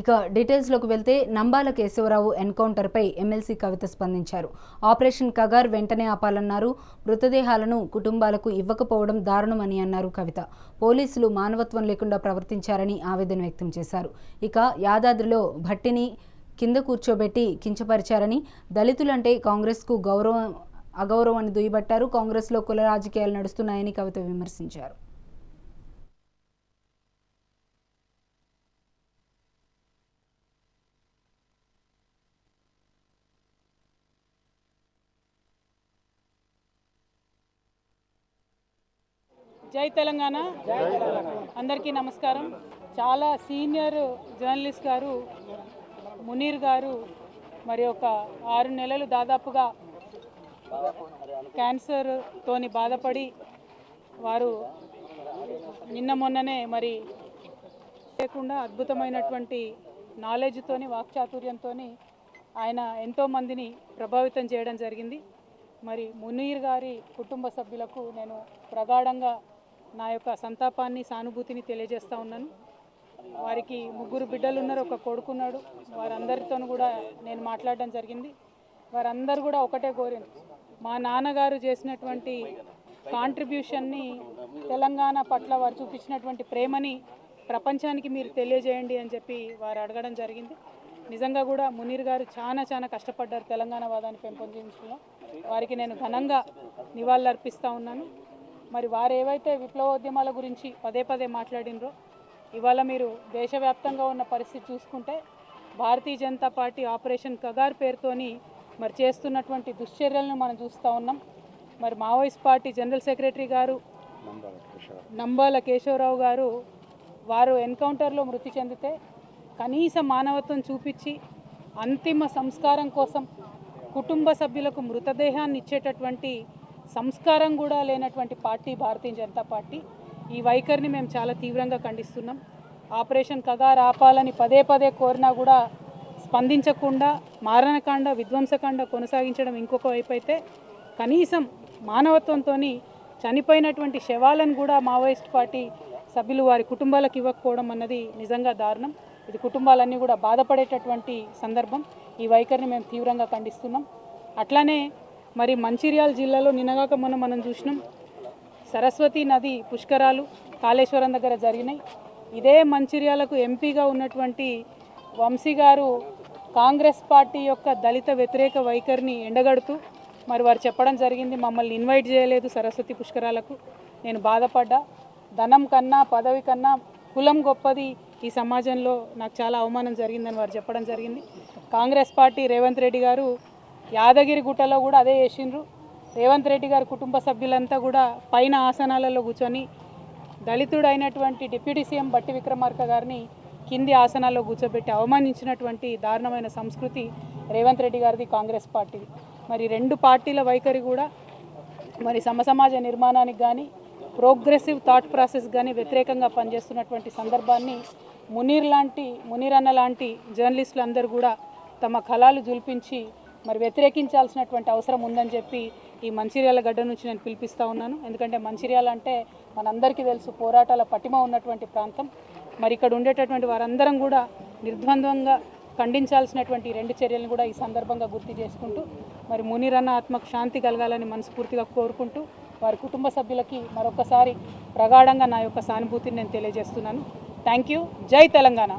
ఇక డీటెయిల్స్లోకి వెళ్తే నంబాల కేశవరావు ఎన్కౌంటర్పై ఎమ్మెల్సీ కవిత స్పందించారు. ఆపరేషన్ కగార్ వెంటనే ఆపాలన్నారు. మృతదేహాలను కుటుంబాలకు ఇవ్వకపోవడం దారుణమని అన్నారు కవిత. పోలీసులు మానవత్వం లేకుండా ప్రవర్తించారని ఆవేదన వ్యక్తం చేశారు. ఇక యాదాద్రిలో భట్టిని కింద కూర్చోబెట్టి కించపరిచారని, దళితులంటే కాంగ్రెస్కు అగౌరవం అని దుయ్యబట్టారు. కాంగ్రెస్లో కుల రాజకీయాలు నడుస్తున్నాయని కవిత విమర్శించారు. జై తెలంగాణ. అందరికీ నమస్కారం. చాలా సీనియర్ జర్నలిస్ట్ గారు మునీర్ గారు మరి ఒక 6 నెలలు దాదాపుగా క్యాన్సర్ తోని బాధపడి వారు నిన్న మొన్ననే మరి లేకుండా అద్భుతమైనటువంటి నాలెడ్జ్ తోని వాక్చాతుర్యంతో ఆయన ఎంతో మందిని ప్రభావితం చేయడం జరిగింది. మరి మునీర్ గారి కుటుంబ సభ్యులకు నేను ప్రగాఢంగా నా యొక్క సంతాపాన్ని సానుభూతిని తెలియజేస్తూ ఉన్నాను. వారికి 3 బిడ్డలు ఉన్నారు, ఒక కొడుకున్నాడు. వారందరితో కూడా నేను మాట్లాడడం జరిగింది. వారందరూ కూడా ఒకటే కోరింది, మా నాన్నగారు చేసినటువంటి కాంట్రిబ్యూషన్ని, తెలంగాణ పట్ల వారు చూపించినటువంటి ప్రేమని ప్రపంచానికి మీరు తెలియజేయండి అని చెప్పి వారు అడగడం జరిగింది. నిజంగా కూడా మునీర్ గారు చాలా కష్టపడ్డారు తెలంగాణ వాదాన్ని పెంపొందించడంలో. వారికి నేను ఘనంగా నివాళులు అర్పిస్తూ ఉన్నాను. మరి వారు ఏవైతే విప్లవోద్యమాల గురించి పదే మాట్లాడినరో, ఇవాళ మీరు దేశవ్యాప్తంగా ఉన్న పరిస్థితి చూసుకుంటే భారతీయ జనతా పార్టీ ఆపరేషన్ కగార్ పేరుతోని మరి చేస్తున్నటువంటి దుశ్చర్యలను మనం చూస్తూ ఉన్నాం. మరి మావోయిస్ట్ పార్టీ జనరల్ సెక్రటరీ గారు నంబాల కేశవరావు గారు వారు ఎన్కౌంటర్లో మృతి చెందితే కనీస మానవత్వం చూపించి అంతిమ సంస్కారం కోసం కుటుంబ సభ్యులకు మృతదేహాన్ని ఇచ్చేటటువంటి సంస్కారం కూడా లేనటువంటి పార్టీ భారతీయ జనతా పార్టీ. ఈ వైఖరిని మేము చాలా తీవ్రంగా ఖండిస్తున్నాం. ఆపరేషన్ కగార్ ఆపాలని పదే కోరినా కూడా స్పందించకుండా మారణకాండ, విధ్వంసకాండ కొనసాగించడం ఇంకొక వైపు అయితే, కనీసం మానవత్వంతో చనిపోయినటువంటి శవాలను కూడా మావోయిస్ట్ పార్టీ సభ్యులు వారి కుటుంబాలకు ఇవ్వకపోవడం అన్నది నిజంగా దారుణం. ఇది కుటుంబాలన్నీ కూడా బాధపడేటటువంటి సందర్భం. ఈ వైఖరిని మేము తీవ్రంగా ఖండిస్తున్నాం. అట్లానే మరి మంచిర్యాల జిల్లాలో నిన్నగాక మనం చూసినాం, సరస్వతి నది పుష్కరాలు కాళేశ్వరం దగ్గర జరిగినాయి. ఇదే మంచిర్యాలకు ఎంపీగా ఉన్నటువంటి వంశీ గారు కాంగ్రెస్ పార్టీ యొక్క దళిత వ్యతిరేక వైఖరిని ఎండగడుతూ మరి వారు చెప్పడం జరిగింది, మమ్మల్ని ఇన్వైట్ చేయలేదు సరస్వతి పుష్కరాలకు. నేను బాధపడ్డా. ధనం కన్నా, పదవి కన్నా కులం గొప్పది ఈ సమాజంలో, నాకు చాలా అవమానం జరిగిందని వారు చెప్పడం జరిగింది. కాంగ్రెస్ పార్టీ రేవంత్ రెడ్డి గారు యాదగిరి గుట్టలో కూడా అదే చేసిండ్రు. రేవంత్ రెడ్డి గారి కుటుంబ సభ్యులంతా కూడా పైన ఆసనాలలో కూర్చొని దళితుడు అయినటువంటి డిప్యూటీ సీఎం బట్టి విక్రమార్క గారిని కింది ఆసనాల్లో కూర్చోబెట్టి అవమానించినటువంటి దారుణమైన సంస్కృతి రేవంత్ రెడ్డి గారిది, కాంగ్రెస్ పార్టీది. మరి 2 పార్టీల వైఖరి కూడా మరి సమసమాజ నిర్మాణానికి కానీ ప్రోగ్రెసివ్ థాట్ ప్రాసెస్ కానీ వ్యతిరేకంగా పనిచేస్తున్నటువంటి సందర్భాన్ని మునీర్ అన్న లాంటి జర్నలిస్టులు అందరూ కూడా తమ కళాలు జుల్పించి మరి వ్యతిరేకించాల్సినటువంటి అవసరం ఉందని చెప్పి ఈ మంచిర్యాల గడ్డ నుంచి నేను పిలిపిస్తూ ఉన్నాను. ఎందుకంటే మంచిర్యాల అంటే మనందరికీ తెలుసు, పోరాటాల పటిమ ఉన్నటువంటి ప్రాంతం. మరి ఇక్కడ ఉండేటటువంటి వారందరం కూడా నిర్ద్వంద్వంగా ఖండించాల్సినటువంటి 2 చర్యలను కూడా ఈ సందర్భంగా గుర్తు చేసుకుంటూ మరి మునీర్ అన్న ఆత్మకు శాంతి కలగాలని మనస్ఫూర్తిగా కోరుకుంటూ వారి కుటుంబ సభ్యులకి మరొకసారి ప్రగాఢంగా నా యొక్క సానుభూతిని నేను తెలియజేస్తున్నాను. Thank you. జై తెలంగాణ.